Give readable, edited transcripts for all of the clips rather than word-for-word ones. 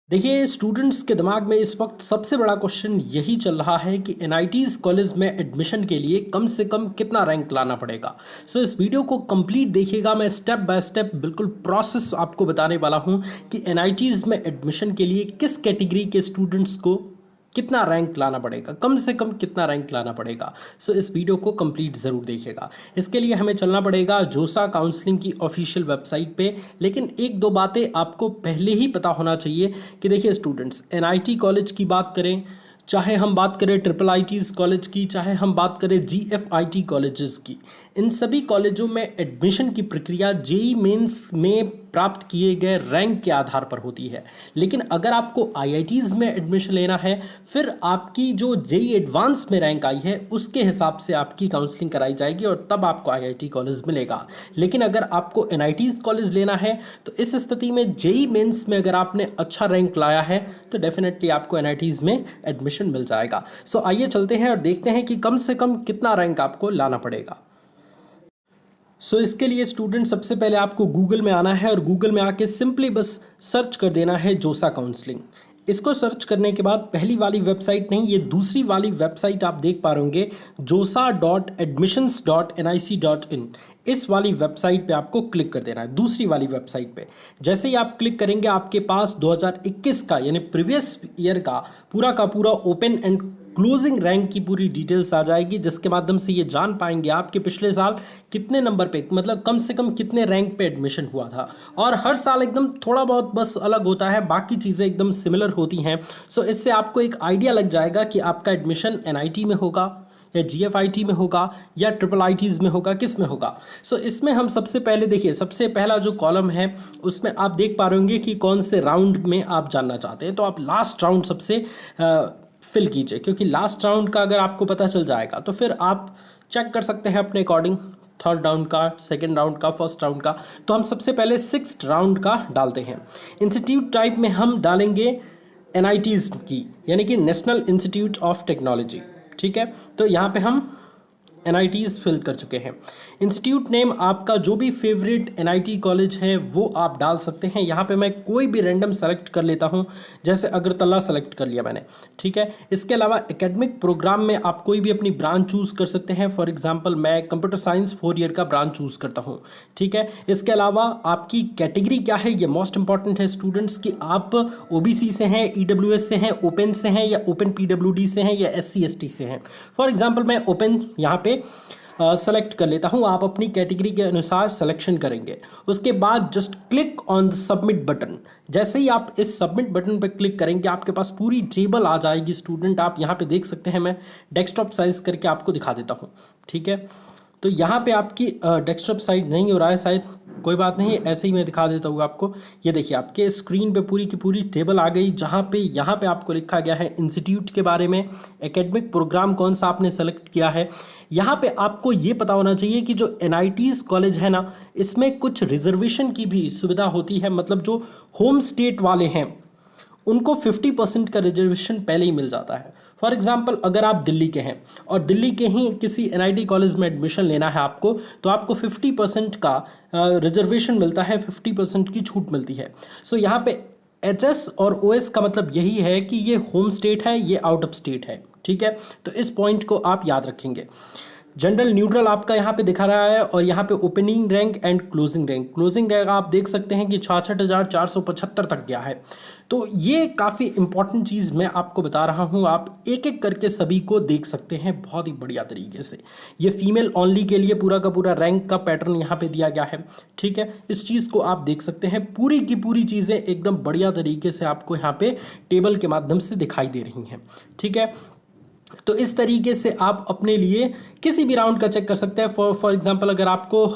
देखिए स्टूडेंट्स के दिमाग में इस वक्त सबसे बड़ा क्वेश्चन यही चल रहा है कि एनआईटीज़ कॉलेज में एडमिशन के लिए कम से कम कितना रैंक लाना पड़ेगा। सो इस वीडियो को कंप्लीट देखिएगा। मैं स्टेप बाय स्टेप बिल्कुल प्रोसेस आपको बताने वाला हूं कि एनआईटीज़ में एडमिशन के लिए किस कैटेगरी के स्टूडेंट्स को कितना रैंक लाना पड़ेगा, कम से कम कितना रैंक लाना पड़ेगा। सो इस वीडियो को कंप्लीट ज़रूर देखिएगा। इसके लिए हमें चलना पड़ेगा जोसा काउंसलिंग की ऑफिशियल वेबसाइट पे। लेकिन एक दो बातें आपको पहले ही पता होना चाहिए कि देखिए स्टूडेंट्स, एनआईटी कॉलेज की बात करें, चाहे हम बात करें ट्रिपल आईटीज़ कॉलेज की, चाहे हम बात करें जीएफआईटी कॉलेजेस की, इन सभी कॉलेजों में एडमिशन की प्रक्रिया जेई मेंस में प्राप्त किए गए रैंक के आधार पर होती है। लेकिन अगर आपको आईआईटीज़ में एडमिशन लेना है, फिर आपकी जो जेई एडवांस में रैंक आई है उसके हिसाब से आपकी काउंसलिंग कराई जाएगी और तब आपको आईआईटी कॉलेज मिलेगा। लेकिन अगर आपको एनआईटीज़ कॉलेज लेना है तो इस स्थिति में जेई मेंस में अगर आपने अच्छा रैंक लाया है तो डेफिनेटली आपको एनआईटीज़ में एडमिशन मिल जाएगा। सो आइए चलते हैं और देखते हैं कि कम से कम कितना रैंक आपको लाना पड़ेगा। सो इसके लिए स्टूडेंट सबसे पहले आपको गूगल में आना है और गूगल में आके सिंपली बस सर्च कर देना है जोसा काउंसलिंग। इसको सर्च करने के बाद पहली वाली वेबसाइट नहीं, ये दूसरी वाली वेबसाइट आप देख पा रहे होंगे, josa.admissions.nic.in। इस वाली वेबसाइट पे आपको क्लिक कर देना है, दूसरी वाली वेबसाइट पे। जैसे ही आप क्लिक करेंगे आपके पास 2021 का यानी प्रीवियस ईयर का पूरा ओपन एंड क्लोजिंग रैंक की पूरी डिटेल्स आ जाएगी, जिसके माध्यम से ये जान पाएंगे आपके पिछले साल कितने नंबर पे, मतलब कम से कम कितने रैंक पे एडमिशन हुआ था। और हर साल एकदम थोड़ा बहुत बस अलग होता है, बाकी चीज़ें एकदम सिमिलर होती हैं। सो इससे आपको एक आइडिया लग जाएगा कि आपका एडमिशन एनआईटी में होगा या जीएफआईटी में होगा या ट्रिपल आईटीज़ में होगा, किस में होगा। सो इसमें हम सबसे पहले देखिए, सबसे पहला जो कॉलम है उसमें आप देख पा रहे होंगे कि कौन से राउंड में आप जानना चाहते हैं। तो आप लास्ट राउंड सबसे फिल कीजिए, क्योंकि लास्ट राउंड का अगर आपको पता चल जाएगा तो फिर आप चेक कर सकते हैं अपने अकॉर्डिंग, थर्ड राउंड का, सेकेंड राउंड का, फर्स्ट राउंड का। तो हम सबसे पहले सिक्स्थ राउंड का डालते हैं। इंस्टीट्यूट टाइप में हम डालेंगे एनआईटीज़ की, यानी कि नेशनल इंस्टीट्यूट ऑफ टेक्नोलॉजी। ठीक है, तो यहाँ पे हम एनआईटीज़ फिल कर चुके हैं। इंस्टीट्यूट नेम आपका जो भी फेवरेट एनआईटी कॉलेज है वो आप डाल सकते हैं। यहाँ पे मैं कोई भी रैंडम सेलेक्ट कर लेता हूँ, जैसे अगरतला सेलेक्ट कर लिया मैंने। ठीक है, इसके अलावा एकेडमिक प्रोग्राम में आप कोई भी अपनी ब्रांच चूज़ कर सकते हैं। फॉर एग्जांपल मैं कंप्यूटर साइंस 4 ईयर का ब्रांच चूज़ करता हूँ। ठीक है, इसके अलावा आपकी कैटेगरी क्या है, ये मोस्ट इंपॉर्टेंट है स्टूडेंट्स, कि आप ओबीसी से हैं, ईडब्ल्यूएस से हैं, ओपन से हैं या ओपन पीडब्ल्यूडी से हैं या एससी एसटी से हैं। फॉर एग्जांपल मैं ओपन यहाँ पे सेलेक्ट कर लेता हूँ। आप अपनी कैटेगरी के अनुसार सिलेक्शन करेंगे। उसके बाद just click on the submit button. जैसे ही आप इस सबमिट बटन पर क्लिक करेंगे आपके पास पूरी टेबल आ जाएगी स्टूडेंट। आप यहाँ पे देख सकते हैं, मैं डेस्कटॉप साइज करके आपको दिखा देता हूँ। ठीक है, तो यहाँ पे आपकी डेस्कटॉप साइज नहीं हो रहा है शायद, कोई बात नहीं, ऐसे ही मैं दिखा देता हूँ आपको। ये देखिए आपके स्क्रीन पे पूरी की पूरी टेबल आ गई, जहाँ पे यहाँ पे आपको लिखा गया है इंस्टीट्यूट के बारे में, एकेडमिक प्रोग्राम कौन सा आपने सेलेक्ट किया है। यहाँ पे आपको ये पता होना चाहिए कि जो एनआईटीज़ कॉलेज है ना, इसमें कुछ रिजर्वेशन की भी सुविधा होती है। मतलब जो होम स्टेट वाले हैं उनको 50% का रिजर्वेशन पहले ही मिल जाता है। फॉर एग्जाम्पल अगर आप दिल्ली के हैं और दिल्ली के ही किसी एनआईटी कॉलेज में एडमिशन लेना है आपको, तो आपको 50% का रिजर्वेशन मिलता है, 50% की छूट मिलती है। सो यहाँ पे एचएस और ओएस का मतलब यही है कि ये होम स्टेट है, ये आउट ऑफ स्टेट है। ठीक है, तो इस पॉइंट को आप याद रखेंगे। जनरल न्यूट्रल आपका यहाँ पे दिखा रहा है और यहाँ पे opening rank and closing rank. Closing rank आप देख सकते हैं कि 66,475 तक गया है। तो ये काफ़ी इंपॉर्टेंट चीज़ मैं आपको बता रहा हूँ, आप एक एक करके सभी को देख सकते हैं बहुत ही बढ़िया तरीके से। ये फीमेल ओनली के लिए पूरा का पूरा रैंक का पैटर्न यहाँ पे दिया गया है। ठीक है, इस चीज़ को आप देख सकते हैं, पूरी की पूरी चीज़ें एकदम बढ़िया तरीके से आपको यहाँ पे टेबल के माध्यम से दिखाई दे रही हैं। ठीक है, तो इस तरीके से आप अपने लिए किसी भी राउंड का चेक कर सकते हैं। फॉर एग्जांपल अगर आपको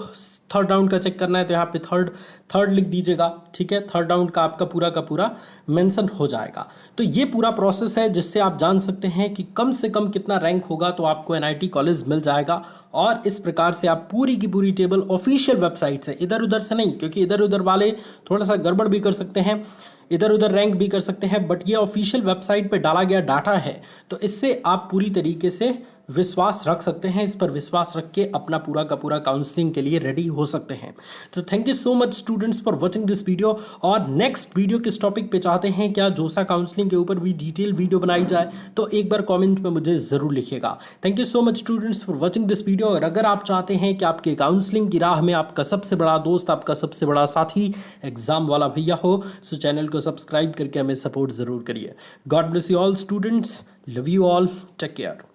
थर्ड राउंड का चेक करना है तो यहाँ पे थर्ड लिख दीजिएगा। ठीक है, थर्ड राउंड का आपका पूरा मेंशन हो जाएगा। तो ये पूरा प्रोसेस है जिससे आप जान सकते हैं कि कम से कम कितना रैंक होगा तो आपको एनआईटी कॉलेज मिल जाएगा। और इस प्रकार से आप पूरी की पूरी टेबल ऑफिशियल वेबसाइट से, इधर उधर से नहीं, क्योंकि इधर उधर वाले थोड़ा सा गड़बड़ भी कर सकते हैं, इधर उधर रैंक भी कर सकते हैं, बट ये ऑफिशियल वेबसाइट पे डाला गया डाटा है, तो इससे आप पूरी तरीके से विश्वास रख सकते हैं, इस पर विश्वास रख के अपना पूरा का पूरा काउंसलिंग के लिए रेडी हो सकते हैं। तो thank you so much students for watching this video. और नेक्स्ट वीडियो किस टॉपिक पे चाहते हैं, क्या जोसा काउंसलिंग के ऊपर भी डिटेल वीडियो बनाई जाए, तो एक बार कमेंट में मुझे ज़रूर लिखिएगा। Thank you so much students for watching this video. और अगर आप चाहते हैं कि आपके काउंसलिंग की राह में आपका सबसे बड़ा दोस्त, आपका सबसे बड़ा साथी एग्जाम वाला भैया हो, सो चैनल को सब्सक्राइब करके हमें सपोर्ट ज़रूर करिए। God bless you all students, love you all, take care.